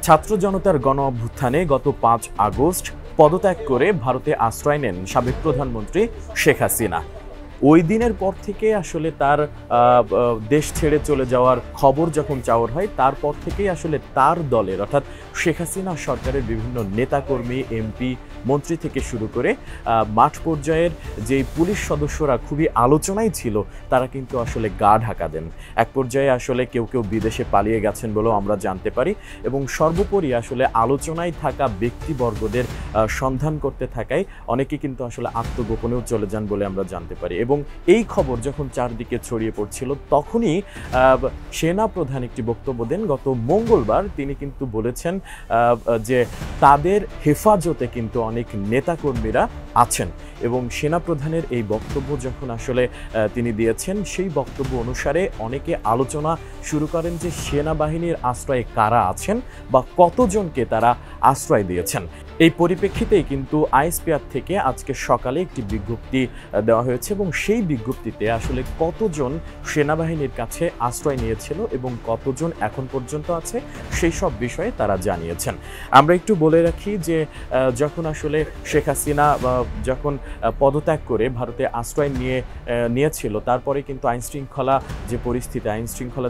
ছাত্র জনতার গণ অভ্যুত্থানে গত ৫ আগস্ট পদত্যাগ করে ভারতে আশ্রয় নেন সাবেক প্রধানমন্ত্রী শেখ হাসিনা। ওই দিনের পর থেকে আসলে তার দেশ ছেড়ে চলে যাওয়ার খবর যখন চাওয়ার হয়, তারপর থেকেই আসলে তার দলের অর্থাৎ শেখ হাসিনা সরকারের বিভিন্ন নেতাকর্মী, এমপি, মন্ত্রী থেকে শুরু করে মাঠ পর্যায়ের যে পুলিশ সদস্যরা খুবই আলোচনায় ছিল, তারা কিন্তু আসলে গা ঢাকা দেন। এক পর্যায়ে আসলে কেউ কেউ বিদেশে পালিয়ে গেছেন বলেও আমরা জানতে পারি, এবং সর্বোপরি আসলে আলোচনায় থাকা ব্যক্তিবর্গদের সন্ধান করতে থাকায় অনেকে কিন্তু আসলে আত্মগোপনেও চলে যান বলে আমরা জানতে পারি। এবং এই খবর যখন চারদিকে ছড়িয়ে পড়ছিল, তখনই সেনা প্রধান একটি বক্তব্য দেন গত মঙ্গলবার। তিনি কিন্তু বলেছেন যে তাদের হেফাজতে কিন্তু অনেক নেতাকর্মীরা আছেন, এবং সেনা প্রধানের এই বক্তব্য যখন আসলে তিনি দিয়েছেন, সেই বক্তব্য অনুসারে অনেকে আলোচনা শুরু করেন যে সেনাবাহিনীর আশ্রয়ে কারা আছেন বা কতজনকে তারা আশ্রয় দিয়েছেন। এই পরিপ্রেক্ষিতেই কিন্তু আইএসপিআর থেকে আজকে সকালে একটি বিজ্ঞপ্তি দেওয়া হয়েছে, এবং সেই বিজ্ঞপ্তিতে আসলে কতজন সেনাবাহিনীর কাছে আশ্রয় নিয়েছিল এবং কতজন এখন পর্যন্ত আছে, সেই সব বিষয়ে তারা জানিয়েছেন। আমরা একটু বলে রাখি যে যখন আসলে শেখ হাসিনা যখন পদত্যাগ করে ভারতে আশ্রয় নিয়েছিল, তারপরে কিন্তু আইনশৃঙ্খলার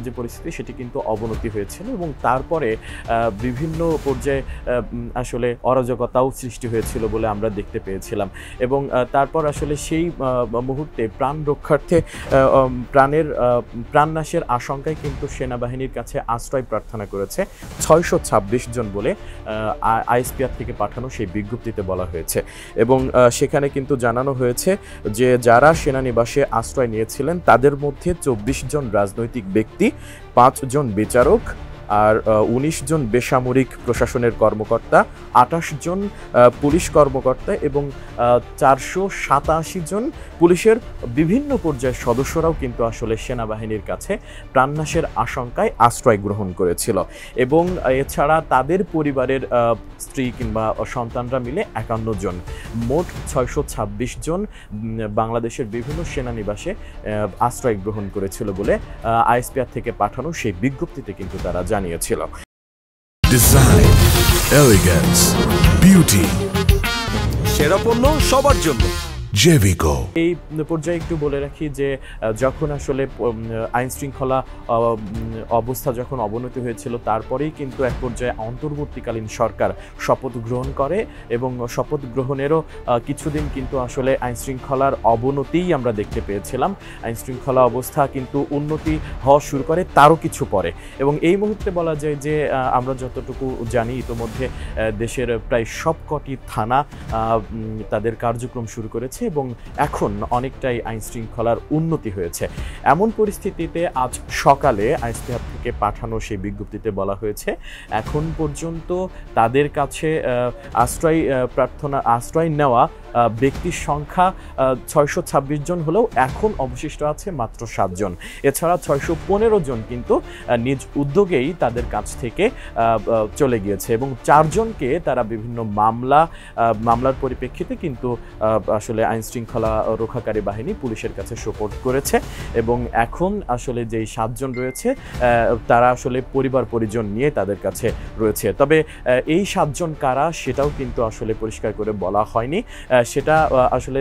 যে পরিস্থিতি সেটি কিন্তু অবনতি হয়েছিল, এবং তারপরে বিভিন্ন পর্যায়ে আসলে অরাজকতাও সৃষ্টি হয়েছিল বলে আমরা দেখতে পেয়েছিলাম। এবং তারপর আসলে সেই মুহূর্তে প্রাণ রক্ষার্থে প্রাণনাশের আশঙ্কায় কিন্তু সেনাবাহিনীর কাছে আশ্রয় প্রার্থনা করেছে 626 জন বলে আইএসপিআর থেকে পাঠানো সেই বিজ্ঞপ্তিতে বলা হয়েছে। এবং সেখানে কিন্তু জানানো হয়েছে যে যারা সেনানিবাসে আশ্রয় নিয়েছিলেন তাদের মধ্যে 24 জন রাজনৈতিক ব্যক্তি, 5 জন বিচারক, আর 19 জন বেসামরিক প্রশাসনের কর্মকর্তা, 28 জন পুলিশ কর্মকর্তা এবং 487 জন পুলিশের বিভিন্ন পর্যায়ের সদস্যরাও কিন্তু আসলে সেনাবাহিনীর কাছে প্রাণনাশের আশঙ্কায় আশ্রয় গ্রহণ করেছিল। এবং এছাড়া তাদের পরিবারের স্ত্রী কিংবা সন্তানরা মিলে 51 জন, মোট 626 জন বাংলাদেশের বিভিন্ন সেনানিবাসে আশ্রয় গ্রহণ করেছিল বলে আইএসপিআর থেকে পাঠানো সেই বিজ্ঞপ্তিতে কিন্তু তারা জানিয়েছিল। ডিজাইন, এলিগেন্স, বিউটি, সেরা পণ্য সবার জন্য জেভিকো। এই পর্যায়ে একটু বলে রাখি যে যখন আসলে আইন শৃঙ্খলা অবস্থা যখন অবনতি হয়েছিল, তারপরেই কিন্তু এক পর্যায়ে অন্তর্বর্তীকালীন সরকার শপথ গ্রহণ করে, এবং শপথ গ্রহণেরও কিছুদিন কিন্তু আসলে আইন শৃঙ্খলার অবনতিই আমরা দেখতে পেয়েছিলাম। আইন শৃঙ্খলা অবস্থা কিন্তু উন্নতি হওয়া শুরু করে তারও কিছু পরে, এবং এই মুহূর্তে বলা যায় যে আমরা যতটুকু জানি ইতোমধ্যে দেশের প্রায় সবকটি থানা তাদের কার্যক্রম শুরু করেছে, এবং এখন অনেকটাই আইন শৃঙ্খলার উন্নতি হয়েছে। এমন পরিস্থিতিতে আজ সকালে আইএসপিআর থেকে পাঠানো সেই বিজ্ঞপ্তিতে বলা হয়েছে এখন পর্যন্ত তাদের কাছে আশ্রয় নেওয়া ব্যক্তির সংখ্যা 626 জন হলেও এখন অবশিষ্ট আছে মাত্র 7 জন। এছাড়া 615 জন কিন্তু নিজ উদ্যোগেই তাদের কাছ থেকে চলে গিয়েছে, এবং 4 জনকে তারা বিভিন্ন মামলার পরিপ্রেক্ষিতে কিন্তু আসলে আইন শৃঙ্খলা রক্ষাকারী বাহিনী পুলিশের কাছে সোপর্দ করেছে। এবং এখন আসলে যেই 7 জন রয়েছে তারা আসলে পরিবার পরিজন নিয়ে তাদের কাছে রয়েছে। তবে এই 7 জন কারা সেটাও কিন্তু আসলে পরিষ্কার করে বলা হয়নি। সেটা আসলে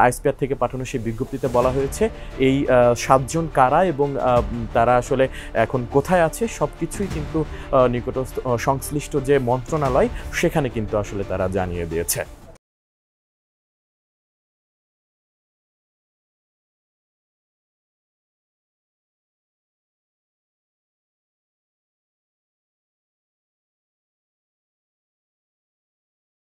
আইএসপিআর থেকে পাঠানো সেই বিজ্ঞপ্তিতে বলা হয়েছে এই 7 জন কারা এবং তারা আসলে এখন কোথায় আছে সবকিছুই কিন্তু নিকটস্থ সংশ্লিষ্ট যে মন্ত্রণালয় সেখানে কিন্তু আসলে তারা জানিয়ে দিয়েছে।